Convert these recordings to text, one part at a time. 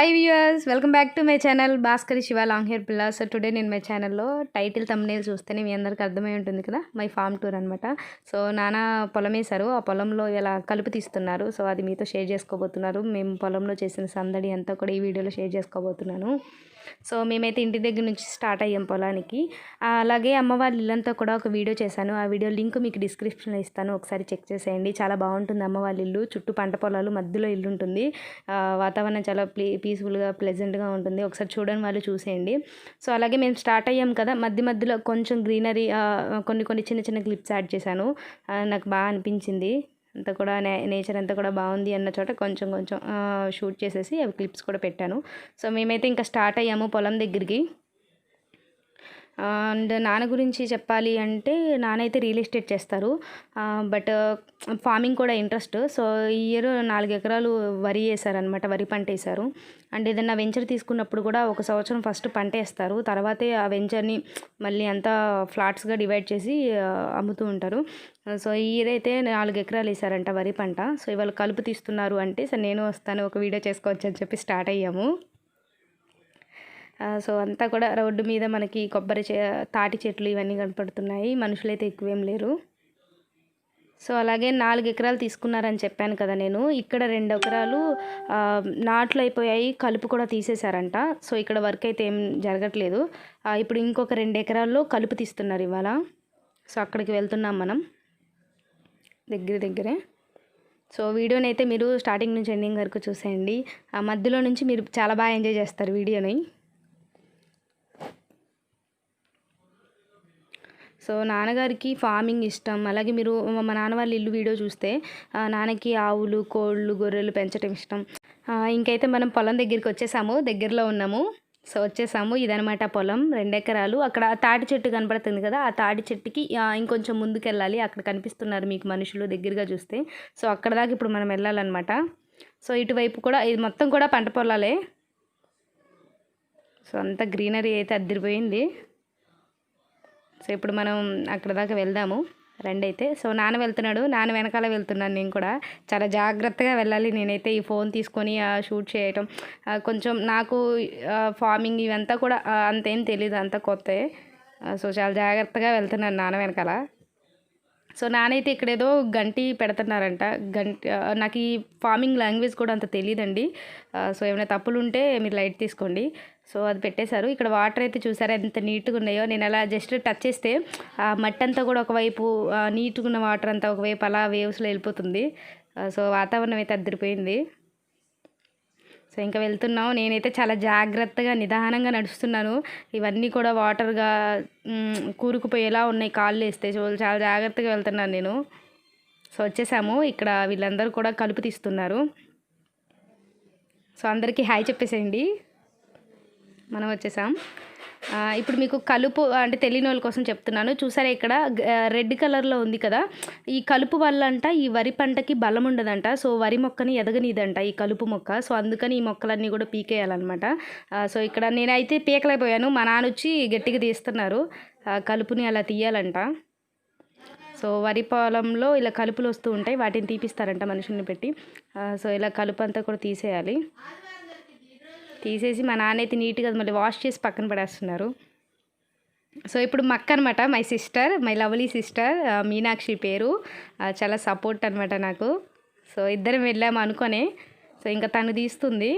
Hi viewers, welcome back to my channel Bhaskarisiva Long here pilla. So today నేను my channel లో title thumbnail చూస్తేనే మీ అందరికి అర్థమై ఉంటుంది కదా, మై ఫామ్ టూర్ అనమాట. సో నాన్న పొలం వేశారు, ఆ పొలంలో ఇలా కలుపు తీస్తున్నారు. సో అది మీతో షేర్ చేసుకోబోతున్నారు. మేము పొలంలో చేసిన సందడి అంతా కూడా ఈ వీడియోలో షేర్ చేసుకోబోతున్నాను. సో మేమైతే ఇంటి దగ్గర నుంచి స్టార్ట్ అయ్యాం పొలానికి. అలాగే అమ్మ వాళ్ళ ఇల్లంతా కూడా ఒక వీడియో చేశాను. ఆ వీడియో లింక్ మీకు డిస్క్రిప్షన్లో ఇస్తాను, ఒకసారి చెక్ చేసేయండి. చాలా బాగుంటుంది అమ్మ వాళ్ళ ఇల్లు, చుట్టూ పంట పొలాలు, మధ్యలో ఇల్లు ఉంటుంది. వాతావరణం చాలా పీస్ఫుల్గా ప్లెజెంట్గా ఉంటుంది. ఒకసారి చూడని వాళ్ళు చూసేయండి. సో అలాగే మేము స్టార్ట్ అయ్యాం కదా, మధ్యలో కొంచెం గ్రీనరీ, కొన్ని చిన్న చిన్న క్లిప్స్ యాడ్ చేశాను. నాకు బాగా అనిపించింది. అంతా కూడా నేచర్ అంతా కూడా బాగుంది అన్న చోట కొంచెం షూట్ చేసేసి అవి క్లిప్స్ కూడా పెట్టాను. సో మేమైతే ఇంకా స్టార్ట్ అయ్యాము పొలం దగ్గరికి. అండ్ నాన్న గురించి చెప్పాలి అంటే, నాన్న అయితే రియల్ ఎస్టేట్ చేస్తారు, బట్ ఫార్మింగ్ కూడా ఇంట్రెస్ట్. సో ఈ ఇయర్ 4 ఎకరాలు వరి వేసారనమాట, వరి పంట వేశారు. అండ్ ఏదైనా వెంచర్ తీసుకున్నప్పుడు కూడా ఒక సంవత్సరం ఫస్ట్ పంట వేస్తారు, తర్వాతే ఆ వెంచర్ని మళ్ళీ అంతా ఫ్లాట్స్గా డివైడ్ చేసి అమ్ముతూ ఉంటారు. సో ఈ ఇయర్ అయితే 4 ఎకరాలు వేసారంట వరి పంట. సో ఇవాళ కలుపు తీస్తున్నారు అంటే, సో నేను వస్తాను, ఒక వీడియో చేసుకోవచ్చు అని చెప్పి స్టార్ట్ అయ్యాము. సో అంతా కూడా రోడ్డు మీద మనకి తాటి చెట్లు ఇవన్నీ కనపడుతున్నాయి. మనుషులైతే ఎక్కువేం లేరు. సో అలాగే 4 ఎకరాలు తీసుకున్నారని చెప్పాను కదా నేను. ఇక్కడ 2 ఎకరాలు నాట్లు అయిపోయాయి, కలుపు కూడా తీసేశారంట. సో ఇక్కడ వర్క్ అయితే ఏం జరగట్లేదు. ఇప్పుడు ఇంకొక 2 ఎకరాల్లో కలుపు తీస్తున్నారు ఇవాళ. సో అక్కడికి వెళ్తున్నాం మనం, దగ్గరే. సో వీడియోని అయితే మీరు స్టార్టింగ్ నుంచి ఎండింగ్ వరకు చూసేయండి. మధ్యలో నుంచి మీరు చాలా బాగా ఎంజాయ్ చేస్తారు వీడియోని. సో నాన్నగారికి ఫార్మింగ్ ఇష్టం. అలాగే మీరు మా నాన్న వాళ్ళ ఇల్లు వీడియో చూస్తే, నాన్నకి ఆవులు, కోళ్ళు, గొర్రెలు పెంచడం ఇష్టం. ఇంకైతే మనం పొలం దగ్గరికి వచ్చేసాము, దగ్గరలో ఉన్నాము. సో వచ్చేసాము, ఇదనమాట పొలం, 2 ఎకరాలు. అక్కడ తాటి చెట్టు కనపడుతుంది కదా, ఆ తాటి చెట్టుకి ఇంకొంచెం ముందుకు వెళ్ళాలి. అక్కడ కనిపిస్తున్నారు మీకు మనుషులు దగ్గరగా చూస్తే. సో అక్కడ దాకా ఇప్పుడు మనం వెళ్ళాలన్నమాట. సో ఇటువైపు కూడా ఇది మొత్తం కూడా పంట పొలాలే. సో అంతా గ్రీనరీ అయితే అదిరిపోయింది. సో ఇప్పుడు మనం అక్కడ దాకా వెళ్దాము, రండి అయితే. సో నాన్న వెళ్తున్నాడు, నాన్న వెనకాల వెళ్తున్నాను నేను కూడా. చాలా జాగ్రత్తగా వెళ్ళాలి. నేనైతే ఈ ఫోన్ తీసుకొని షూట్ చేయటం కొంచెం నాకు ఫార్మింగ్ ఇవంతా కూడా అంతేం తెలీదు, అంతా కొత్త. సో చాలా జాగ్రత్తగా వెళ్తున్నాను నాన్న వెనకాల. సో నానైతే ఇక్కడ ఏదో గంటి పెడుతున్నారంట. నాకు ఈ ఫార్మింగ్ లాంగ్వేజ్ కూడా అంత తెలియదండి. సో ఏమైనా తప్పులు ఉంటే మీరు లైట్ తీసుకోండి. సో అది పెట్టేశారు. ఇక్కడ వాటర్ అయితే చూసారా ఎంత నీట్గా ఉన్నాయో. నేను అలా జస్ట్ టచ్ చేస్తే మట్టి అంతా కూడా ఒకవైపు, నీట్గా ఉన్న వాటర్ అంతా ఒకవైపు అలా వేవ్స్లో వెళ్ళిపోతుంది. సో వాతావరణం అయితే అదిరిపోయింది. సో ఇంకా వెళ్తున్నాం. నేనైతే చాలా జాగ్రత్తగా నిదానంగా నడుస్తున్నాను. ఇవన్నీ కూడా వాటర్గా కూరుకుపోయేలా ఉన్నాయి కాళ్ళు వేస్తే. సో చాలా జాగ్రత్తగా వెళ్తున్నాను నేను. సో వచ్చేసాము. ఇక్కడ వీళ్ళందరూ కూడా కలుపు తీస్తున్నారు. సో అందరికీ హాయ్ చెప్పేసేయండి. మనం వచ్చేసాం. ఇప్పుడు మీకు కలుపు అంటే తెలియని వాళ్ళ కోసం చెప్తున్నాను. చూసారా ఇక్కడ రెడ్ కలర్లో ఉంది కదా, ఈ కలుపు వల్ల అంట ఈ వరి పంటకి బలం ఉండదంట. సో వరి మొక్కని ఎదగనిదంట ఈ కలుపు మొక్క. సో అందుకని ఈ మొక్కలన్నీ కూడా పీకేయాలన్నమాట. సో ఇక్కడ నేనైతే పీకలేకపోయాను, మా నాన్న వచ్చి గట్టిగా తీస్తున్నారు. కలుపుని అలా తీయాలంట. సో వరి పొలంలో ఇలా కలుపులు వస్తూ ఉంటాయి, వాటిని తీపిస్తారంట మనుషుల్ని పెట్టి. సో ఇలా కలుపు అంతా కూడా తీసేయాలి. తీసేసి మా నాన్న అయితే నీట్గా మళ్ళీ వాష్ చేసి పక్కన పడేస్తున్నారు. సో ఇప్పుడు మక్క అనమాట, my sister, my lovely sister, Meenakshi పేరు. చాలా సపోర్ట్ అనమాట నాకు. సో ఇద్దరం వెళ్ళాము అనుకోనే. సో ఇంకా తను తీస్తుంది.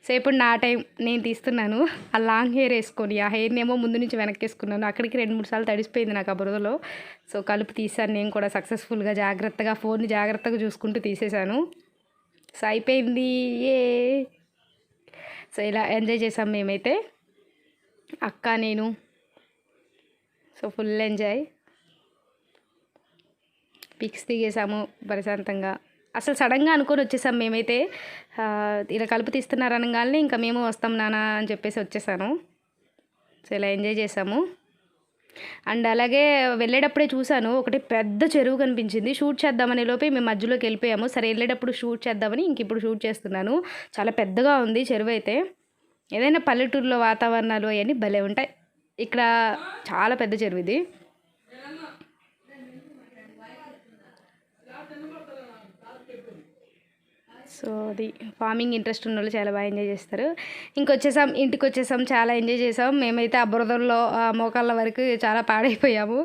సో ఇప్పుడు నా టైం, నేను తీస్తున్నాను. ఆ లాంగ్ హెయిర్ వేసుకొని, ఆ హెయిర్ని ఏమో ముందు నుంచి వెనక్కి వేసుకున్నాను. అక్కడికి 2-3 సార్లు తడిసిపోయింది నాకు ఆ బురదలో. సో కలుపు తీసాను నేను కూడా సక్సెస్ఫుల్గా, జాగ్రత్తగా ఫోన్ని జాగ్రత్తగా చూసుకుంటూ తీసేశాను. సో అయిపోయింది, ఏ. సో ఇలా ఎంజాయ్ చేసాం మేమైతే, అక్క నేను. సో ఫుల్ ఎంజాయ్, పిక్స్ దిగేసాము ప్రశాంతంగా. అసలు సడన్గా అనుకొని వచ్చేసాం మేమైతే. ఇలా కలుపు తీస్తున్నారు అనగానే ఇంకా మేము వస్తాం నాన్న అని చెప్పేసి వచ్చేసాను. సో ఇలా ఎంజాయ్ చేసాము. అండ్ అలాగే వెళ్ళేటప్పుడే చూసాను, ఒకటి పెద్ద చెరువు కనిపించింది. షూట్ చేద్దామనే లోపే మేము మధ్యలోకి వెళ్ళిపోయాము. సరే వెళ్ళేటప్పుడు షూట్ చేద్దామని ఇంక ఇప్పుడు షూట్ చేస్తున్నాను. చాలా పెద్దగా ఉంది చెరువు అయితే. ఏదైనా పల్లెటూరులో వాతావరణాలు అవన్నీ భలే ఉంటాయి. ఇక్కడ చాలా పెద్ద చెరువు ఇది. సో అది ఫార్మింగ్ ఇంట్రెస్ట్ ఉన్న వాళ్ళు చాలా బాగా ఎంజాయ్ చేస్తారు. ఇంటికి వచ్చేసాం, చాలా ఎంజాయ్ చేసాం. మేమైతే ఆ బురదల్లో మోకాళ్ళ వరకు చాలా పాడైపోయాము.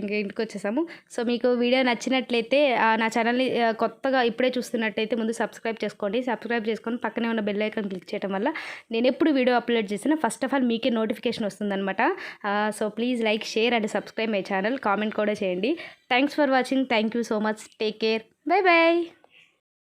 ఇంకా ఇంటికి వచ్చేసాము. సో మీకు వీడియో నచ్చినట్లయితే నా ఛానల్ని కొత్తగా ఇప్పుడే చూస్తున్నట్టయితే ముందు సబ్స్క్రైబ్ చేసుకోండి. సబ్స్క్రైబ్ చేసుకొని పక్కనే ఉన్న బెల్ ఐకాన్ క్లిక్ చేయడం వల్ల నేను ఎప్పుడు వీడియో అప్లోడ్ చేసినా ఫస్ట్ ఆఫ్ ఆల్ మీకే నోటిఫికేషన్ వస్తుందన్నమాట. So please like, share and subscribe my channel. Comment కూడా చేయండి. Thanks for watching. Thank you so much. Take care. Bye bye.